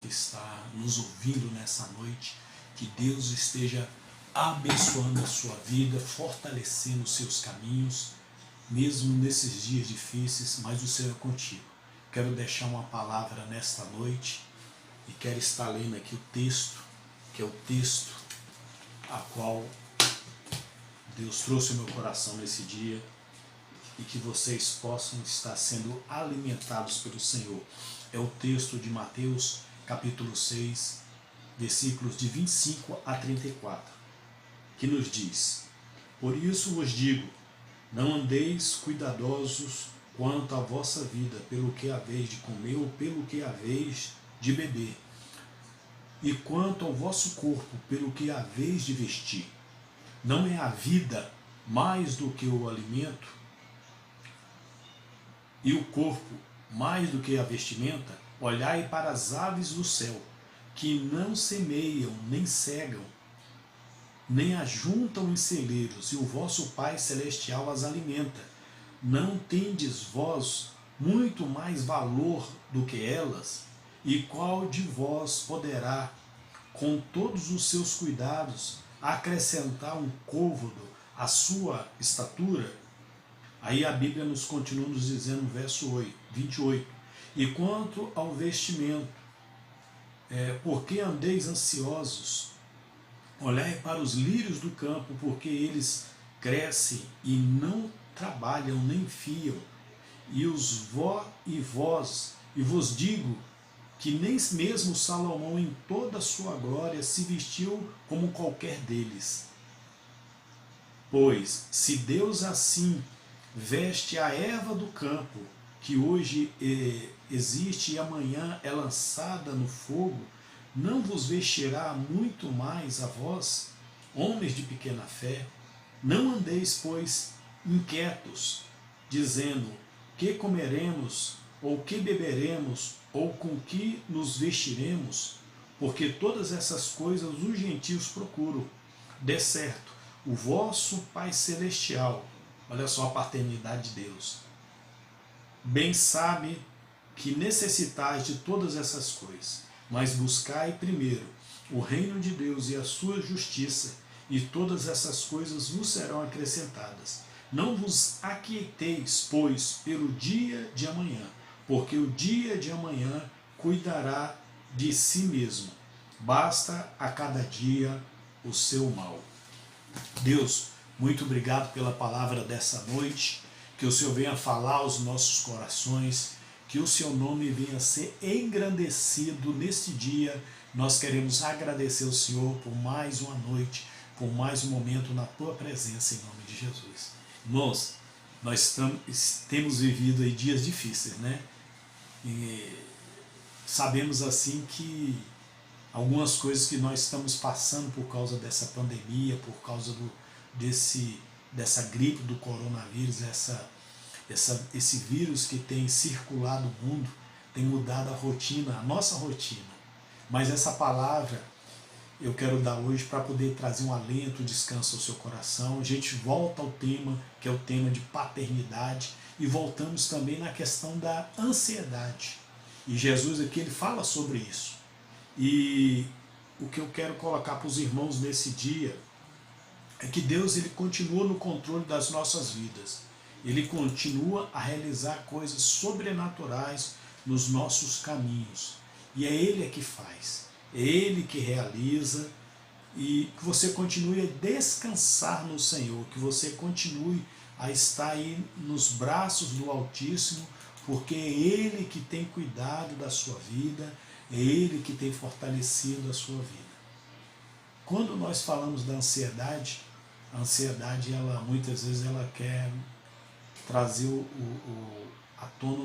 que está nos ouvindo nessa noite, que Deus esteja abençoando a sua vida, fortalecendo os seus caminhos, mesmo nesses dias difíceis, mas o Senhor é contigo. Quero deixar uma palavra nesta noite e quero estar lendo aqui o texto, que é o texto a qual Deus trouxe ao meu coração nesse dia, e que vocês possam estar sendo alimentados pelo Senhor. É o texto de Mateus, capítulo 6, versículos de 25 a 34, que nos diz: Por isso vos digo, não andeis cuidadosos quanto à vossa vida, pelo que haveis de comer ou pelo que haveis de beber, e quanto ao vosso corpo, pelo que haveis de vestir. Não é a vida mais do que o alimento, e o corpo mais do que a vestimenta? Olhai para as aves do céu, que não semeiam, nem cegam, nem ajuntam em celeiros, e o vosso Pai Celestial as alimenta. Não tendes vós muito mais valor do que elas? E qual de vós poderá, com todos os seus cuidados, acrescentar um côvado à sua estatura? Aí a Bíblia nos continua nos dizendo no verso 28, e quanto ao vestimento, por que andeis ansiosos? Olhai para os lírios do campo, porque eles crescem e não trabalham nem fiam, e vos digo que nem mesmo Salomão em toda a sua glória se vestiu como qualquer deles. Pois, se Deus assim veste a erva do campo, que hoje existe e amanhã é lançada no fogo, não vos vestirá muito mais a vós, homens de pequena fé? Não andeis, pois, inquietos, dizendo: que comeremos, ou que beberemos, ou com que nos vestiremos? Porque todas essas coisas os gentios procuram. De certo, o vosso Pai Celestial, olha só a paternidade de Deus, bem sabe que necessitais de todas essas coisas, mas buscai primeiro o reino de Deus e a sua justiça, e todas essas coisas vos serão acrescentadas. Não vos aquieteis, pois, pelo dia de amanhã, porque o dia de amanhã cuidará de si mesmo. Basta a cada dia o seu mal. Deus, muito obrigado pela palavra dessa noite, que o Senhor venha falar aos nossos corações, que o seu nome venha ser engrandecido neste dia. Nós queremos agradecer ao Senhor por mais uma noite, por mais um momento na tua presença, em nome de Jesus. Irmãos, nós temos vivido aí dias difíceis, né? E sabemos assim que algumas coisas que nós estamos passando por causa dessa pandemia, por causa dessa gripe do coronavírus, esse vírus que tem circulado o mundo, tem mudado a rotina, a nossa rotina. Mas essa palavra eu quero dar hoje para poder trazer um alento, um descanso ao seu coração. A gente volta ao tema, que é o tema de paternidade, e voltamos também na questão da ansiedade. E Jesus aqui ele fala sobre isso. E o que eu quero colocar para os irmãos nesse dia é que Deus ele continua no controle das nossas vidas. Ele continua a realizar coisas sobrenaturais nos nossos caminhos. E é Ele que faz, é Ele que realiza. E que você continue a descansar no Senhor, que você continue a estar aí nos braços do Altíssimo, porque é Ele que tem cuidado da sua vida, é Ele que tem fortalecido a sua vida. Quando nós falamos da ansiedade, a ansiedade, ela, muitas vezes, ela quer trazer à tona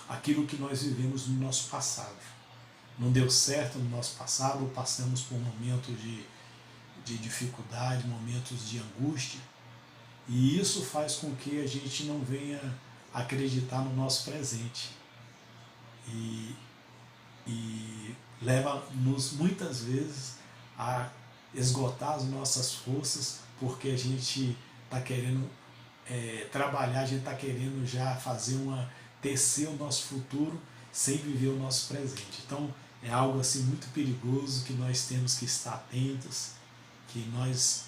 aquilo que nós vivemos no nosso passado. Não deu certo no nosso passado, passamos por momentos de dificuldade, momentos de angústia, e isso faz com que a gente não venha acreditar no nosso presente. E leva-nos muitas vezes a esgotar as nossas forças, porque a gente está querendo trabalhar, a gente está querendo já tecer o nosso futuro, sem viver o nosso presente. Então é algo assim muito perigoso que nós temos que estar atentos, que nós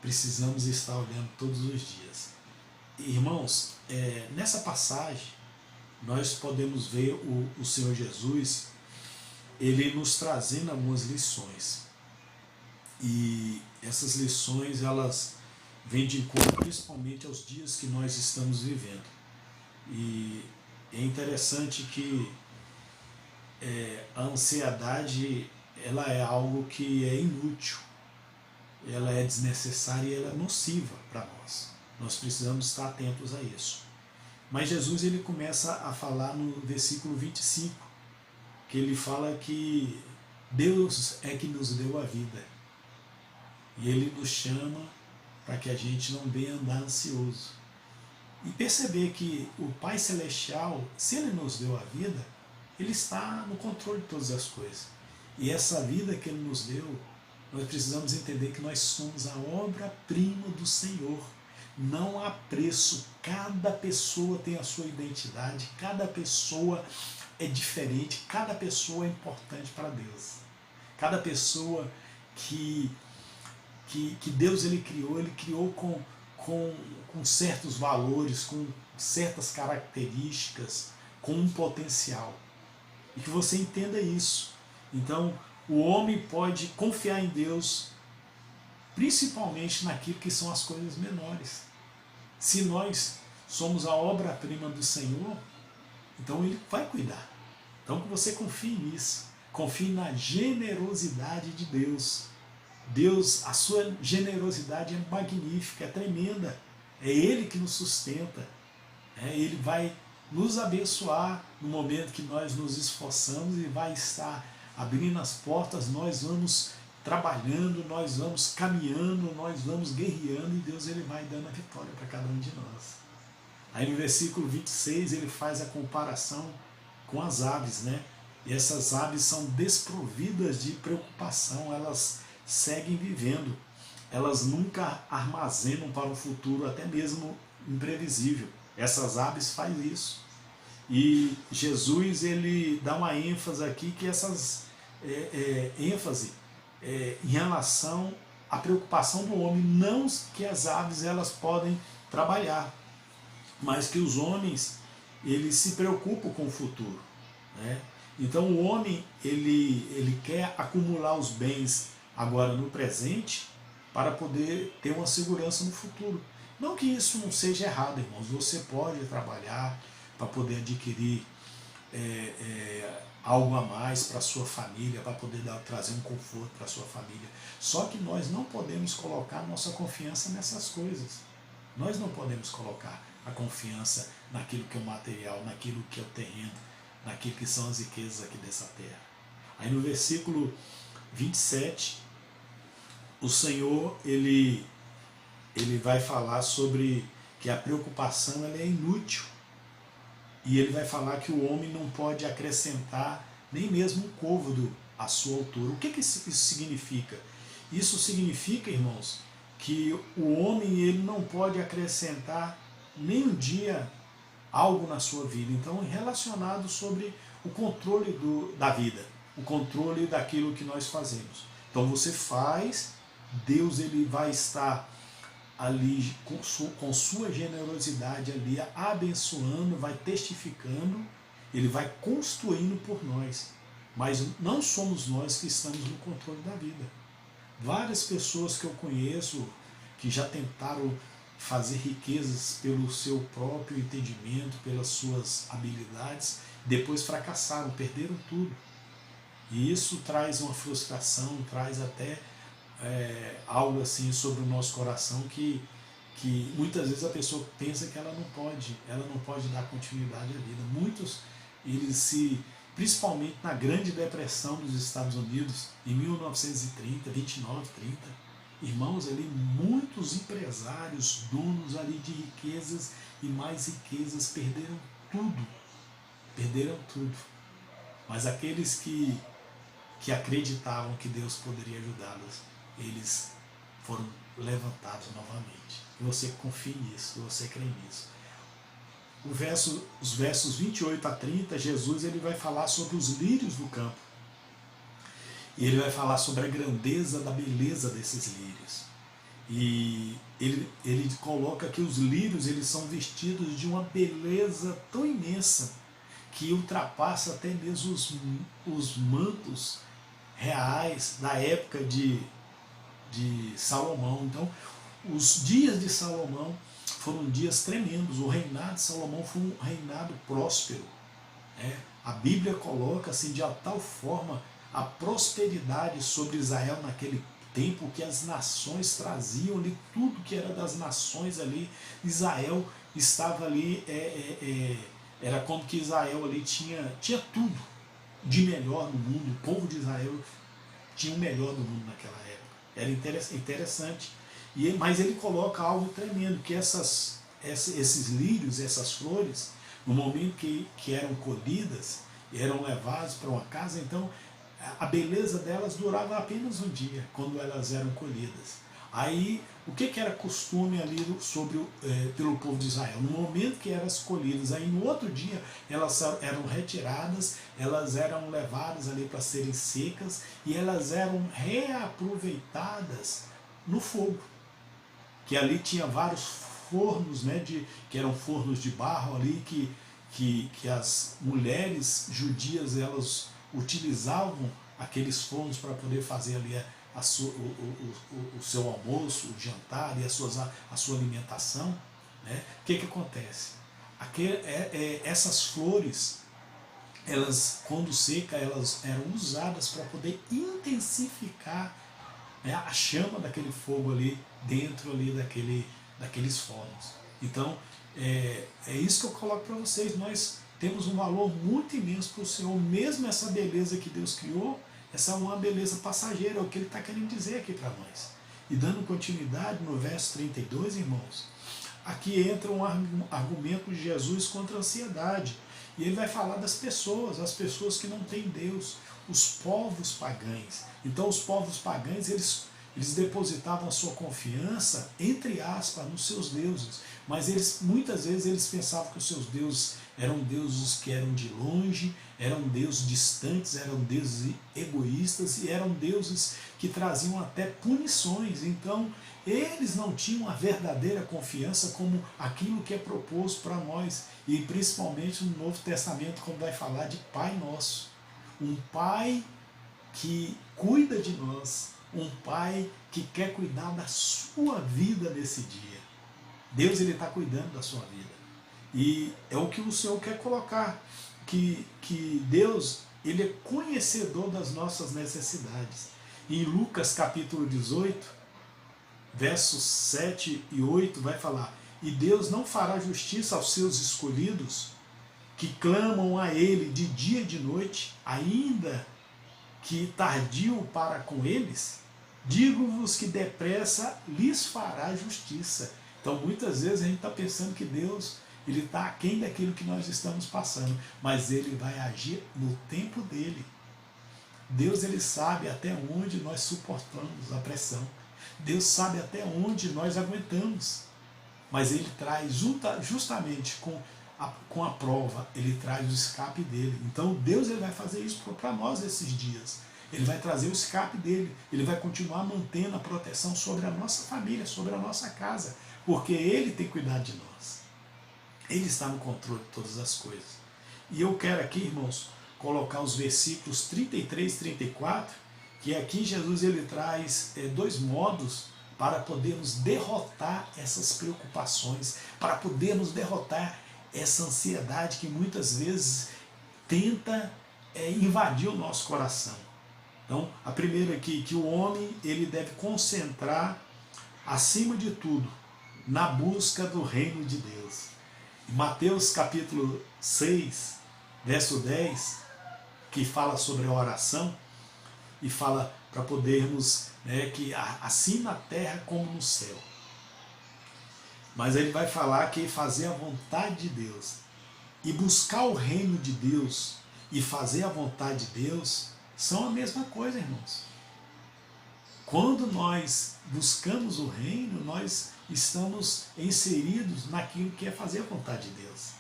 precisamos estar olhando todos os dias. Irmãos, nessa passagem nós podemos ver o Senhor Jesus, ele nos trazendo algumas lições. E essas lições, elas vêm de encontro principalmente aos dias que nós estamos vivendo. E é interessante que a ansiedade, ela é algo que é inútil, ela é desnecessária e ela é nociva para nós. Nós precisamos estar atentos a isso. Mas Jesus, ele começa a falar no versículo 25, que ele fala que Deus é que nos deu a vida. E ele nos chama para que a gente não venha andar ansioso. E perceber que o Pai Celestial, se ele nos deu a vida, ele está no controle de todas as coisas. E essa vida que ele nos deu, nós precisamos entender que nós somos a obra-prima do Senhor. Não há preço. Cada pessoa tem a sua identidade, cada pessoa é diferente, cada pessoa é importante para Deus. Cada pessoa que Deus ele criou com certos valores, com certas características, com um potencial. E que você entenda isso. Então, o homem pode confiar em Deus, principalmente naquilo que são as coisas menores. Se nós somos a obra-prima do Senhor, então Ele vai cuidar. Então que você confie nisso. Confie na generosidade de Deus. Deus, a sua generosidade é magnífica, é tremenda. É Ele que nos sustenta. Ele vai nos abençoar no momento que nós nos esforçamos e vai estar abrindo as portas, nós vamos trabalhando, nós vamos caminhando, nós vamos guerreando e Deus ele vai dando a vitória para cada um de nós. Aí no versículo 26 ele faz a comparação com as aves, né? E essas aves são desprovidas de preocupação, elas seguem vivendo, elas nunca armazenam para um futuro até mesmo imprevisível. Essas aves fazem isso. E Jesus ele dá uma ênfase aqui que essas ênfase em relação à preocupação do homem, não que as aves elas podem trabalhar, mas que os homens eles se preocupam com o futuro, né? Então o homem ele quer acumular os bens agora no presente para poder ter uma segurança no futuro. Não que isso não seja errado, irmãos, você pode trabalhar para poder adquirir algo a mais para a sua família, para poder trazer um conforto para a sua família. Só que nós não podemos colocar nossa confiança nessas coisas. Nós não podemos colocar a confiança naquilo que é o material, naquilo que é o terreno, naquilo que são as riquezas aqui dessa terra. Aí no versículo 27, o Senhor ele vai falar sobre que a preocupação ela é inútil. E ele vai falar que o homem não pode acrescentar nem mesmo um côvado à sua altura. O que isso significa? Isso significa, irmãos, que o homem ele não pode acrescentar nem um dia algo na sua vida. Então, relacionado sobre o controle da vida, o controle daquilo que nós fazemos. Então, você faz, Deus ele vai estar ali com sua generosidade ali, abençoando, vai testificando, ele vai construindo por nós. Mas não somos nós que estamos no controle da vida. Várias pessoas que eu conheço que já tentaram fazer riquezas pelo seu próprio entendimento, pelas suas habilidades, depois fracassaram, perderam tudo. E isso traz uma frustração, traz até algo assim sobre o nosso coração que muitas vezes a pessoa pensa que ela não pode dar continuidade à vida. Muitos, principalmente na Grande Depressão dos Estados Unidos, em 1930, 29, 30, irmãos, ali muitos empresários, donos ali de riquezas e mais riquezas, perderam tudo. Mas aqueles que acreditavam que Deus poderia ajudá-los, eles foram levantados novamente. E você confie nisso, você crê nisso. os versos 28 a 30, Jesus ele vai falar sobre os lírios do campo. E ele vai falar sobre a grandeza da beleza desses lírios. E ele coloca que os lírios eles são vestidos de uma beleza tão imensa que ultrapassa até mesmo os mantos reais da época de Salomão. Então, os dias de Salomão foram dias tremendos. O reinado de Salomão foi um reinado próspero. A Bíblia coloca assim, de tal forma a prosperidade sobre Israel naquele tempo que as nações traziam ali tudo que era das nações ali. Israel estava ali, era como que Israel ali tinha tudo de melhor no mundo. O povo de Israel tinha o melhor do mundo naquela época. Era interessante. Mas ele coloca algo tremendo, que esses lírios, essas flores, no momento que eram colhidas, eram levadas para uma casa, então a beleza delas durava apenas um dia, quando elas eram colhidas. Aí, o que era costume ali pelo povo de Israel? No momento que eram colhidas, aí no outro dia elas eram retiradas, elas eram levadas ali para serem secas e elas eram reaproveitadas no fogo. Que ali tinha vários fornos, que eram fornos de barro ali, que as mulheres judias elas utilizavam aqueles fornos para poder fazer ali o seu almoço, o jantar e a sua alimentação. O que acontece? Essas flores, elas, quando seca, elas eram usadas para poder intensificar a chama daquele fogo ali dentro ali daqueles fornos. Então, é isso que eu coloco para vocês. Nós temos um valor muito imenso para o Senhor, mesmo essa beleza que Deus criou, essa é uma beleza passageira, é o que Ele está querendo dizer aqui para nós. E dando continuidade no verso 32, irmãos, aqui entra um argumento de Jesus contra a ansiedade. E ele vai falar das pessoas, as pessoas que não têm Deus, os povos pagãos. Então os povos pagãos, eles depositavam a sua confiança, entre aspas, nos seus deuses. Mas muitas vezes eles pensavam que os seus deuses eram deuses que eram de longe, eram deuses distantes, eram deuses egoístas e eram deuses que traziam até punições. Então eles não tinham a verdadeira confiança como aquilo que é proposto para nós. E principalmente no Novo Testamento, quando vai falar de Pai Nosso. Um Pai que cuida de nós, um Pai que quer cuidar da sua vida nesse dia. Deus está cuidando da sua vida. E é o que o Senhor quer colocar, que Deus ele é conhecedor das nossas necessidades. E em Lucas capítulo 18, versos 7 e 8 vai falar: e Deus não fará justiça aos seus escolhidos, que clamam a Ele de dia e de noite, ainda que tardio para com eles? Digo-vos que depressa lhes fará justiça. Então muitas vezes a gente está pensando que Deus ele está aquém daquilo que nós estamos passando, mas Ele vai agir no tempo dele. Deus ele sabe até onde nós suportamos a pressão. Deus sabe até onde nós aguentamos. Mas Ele traz justamente com a prova, Ele traz o escape dele. Então Deus ele vai fazer isso para nós esses dias. Ele vai trazer o escape dele. Ele vai continuar mantendo a proteção sobre a nossa família, sobre a nossa casa. Porque Ele tem cuidado de nós. Ele está no controle de todas as coisas. E eu quero aqui, irmãos, colocar os versículos 33 e 34, que aqui Jesus ele traz dois modos para podermos derrotar essas preocupações, para podermos derrotar essa ansiedade que muitas vezes tenta invadir o nosso coração. Então, a primeira aqui, que o homem ele deve concentrar, acima de tudo, na busca do reino de Deus. Em Mateus capítulo 6, verso 10, que fala sobre a oração, e fala para podermos, que assim na terra como no céu. Mas ele vai falar que fazer a vontade de Deus, e buscar o reino de Deus, e fazer a vontade de Deus, são a mesma coisa, irmãos. Quando nós buscamos o reino, nós estamos inseridos naquilo que é fazer a vontade de Deus.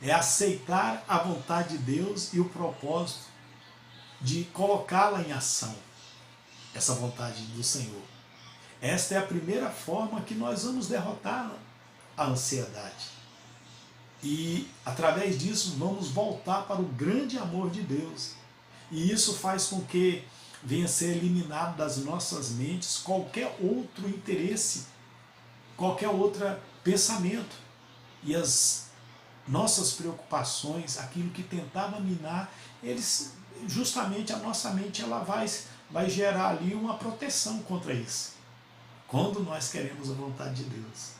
é aceitar a vontade de Deus e o propósito de colocá-la em ação, essa vontade do Senhor. Esta é a primeira forma que nós vamos derrotar a ansiedade. E através disso vamos voltar para o grande amor de Deus. E isso faz com que venha a ser eliminado das nossas mentes qualquer outro interesse, qualquer outro pensamento. E as nossas preocupações, aquilo que tentava minar, justamente a nossa mente ela vai gerar ali uma proteção contra isso, quando nós queremos a vontade de Deus.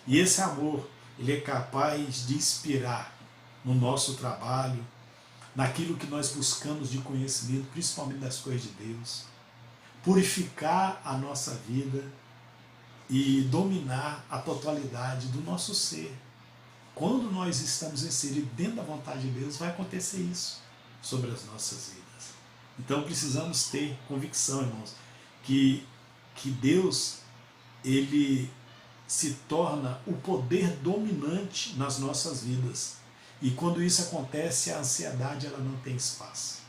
E esse amor, ele é capaz de inspirar no nosso trabalho, naquilo que nós buscamos de conhecimento, principalmente das coisas de Deus, purificar a nossa vida e dominar a totalidade do nosso ser. Quando nós estamos inseridos dentro da vontade de Deus, vai acontecer isso sobre as nossas vidas. Então precisamos ter convicção, irmãos, que Deus, ele se torna o poder dominante nas nossas vidas. E quando isso acontece, a ansiedade ela não tem espaço.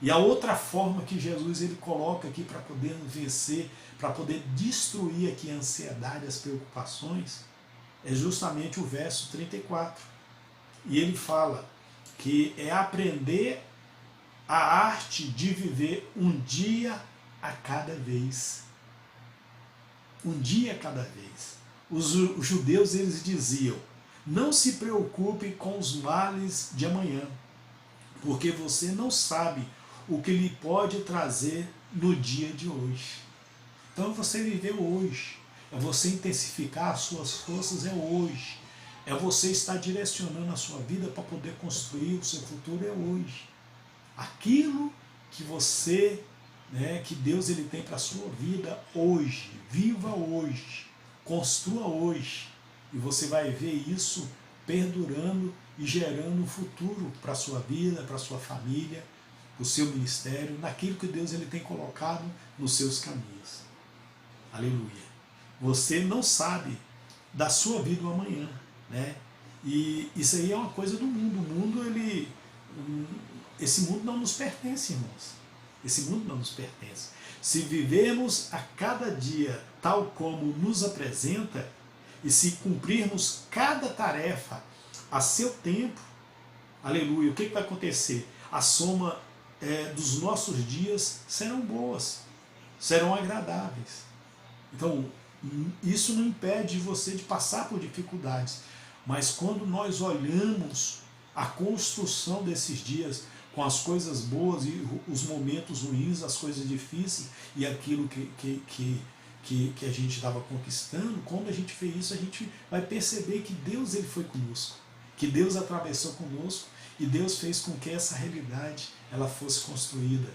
E a outra forma que Jesus ele coloca aqui para poder vencer, para poder destruir aqui a ansiedade, as preocupações, é justamente o verso 34. E ele fala que é aprender a arte de viver um dia a cada vez. Um dia a cada vez. Os judeus eles diziam: não se preocupe com os males de amanhã, porque você não sabe o que lhe pode trazer no dia de hoje. Então você viver hoje, é você intensificar as suas forças é hoje, é você estar direcionando a sua vida para poder construir o seu futuro é hoje. Aquilo que você, que Deus ele tem para a sua vida hoje, viva hoje, construa hoje, e você vai ver isso perdurando e gerando um futuro para a sua vida, para a sua família, para o seu ministério, naquilo que Deus ele tem colocado nos seus caminhos. Aleluia. Você não sabe da sua vida o amanhã, né? E isso aí é uma coisa do mundo. O mundo, esse mundo não nos pertence, irmãos. Esse mundo não nos pertence. Se vivemos a cada dia tal como nos apresenta, e se cumprirmos cada tarefa a seu tempo, aleluia, o que vai acontecer? A soma dos nossos dias serão boas, serão agradáveis. Então, isso não impede você de passar por dificuldades, mas quando nós olhamos a construção desses dias, com as coisas boas e os momentos ruins, as coisas difíceis e aquilo que a gente estava conquistando, quando a gente fez isso, a gente vai perceber que Deus ele foi conosco, que Deus atravessou conosco e Deus fez com que essa realidade ela fosse construída.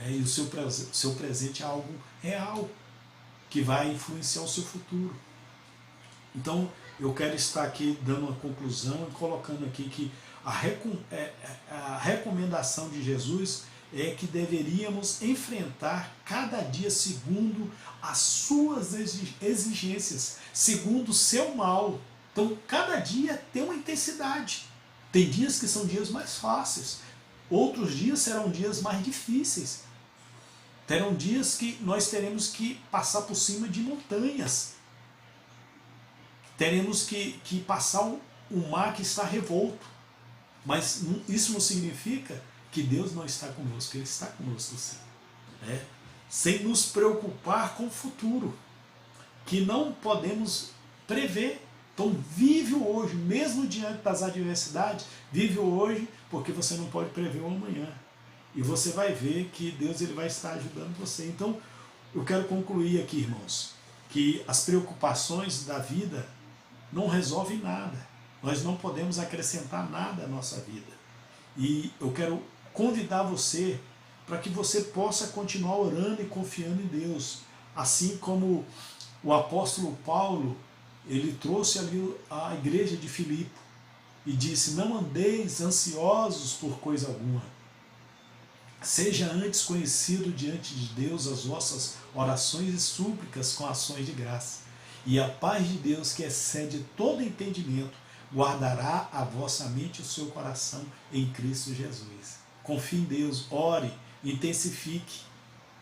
E o seu presente é algo real, que vai influenciar o seu futuro. Então, eu quero estar aqui dando uma conclusão e colocando aqui que a recomendação de Jesus é que deveríamos enfrentar cada dia segundo as suas exigências, segundo o seu mal. Então, cada dia tem uma intensidade. Tem dias que são dias mais fáceis, outros dias serão dias mais difíceis. Terão dias que nós teremos que passar por cima de montanhas. Teremos que passar um mar que está revolto. Mas isso não significa que Deus não está conosco, Ele está conosco sim. Sem nos preocupar com o futuro, que não podemos prever. Então vive o hoje, mesmo diante das adversidades, vive o hoje, porque você não pode prever o amanhã. E você vai ver que Deus ele vai estar ajudando você. Então eu quero concluir aqui, irmãos, que as preocupações da vida não resolvem nada. Nós não podemos acrescentar nada à nossa vida. E eu quero convidar você para que você possa continuar orando e confiando em Deus. Assim como o apóstolo Paulo, ele trouxe ali a igreja de Filipe e disse: não andeis ansiosos por coisa alguma. Seja antes conhecido diante de Deus as vossas orações e súplicas com ações de graça. E a paz de Deus, que excede todo entendimento, guardará a vossa mente e o seu coração em Cristo Jesus. Confie em Deus, ore, intensifique,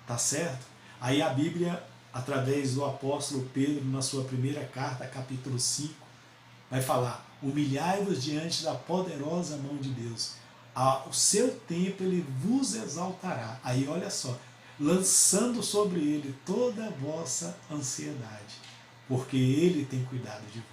tá certo? Aí a Bíblia, através do apóstolo Pedro, na sua primeira carta, capítulo 5, vai falar: humilhai-vos diante da poderosa mão de Deus, ao seu tempo ele vos exaltará. Aí olha só, lançando sobre ele toda a vossa ansiedade, porque ele tem cuidado de vós.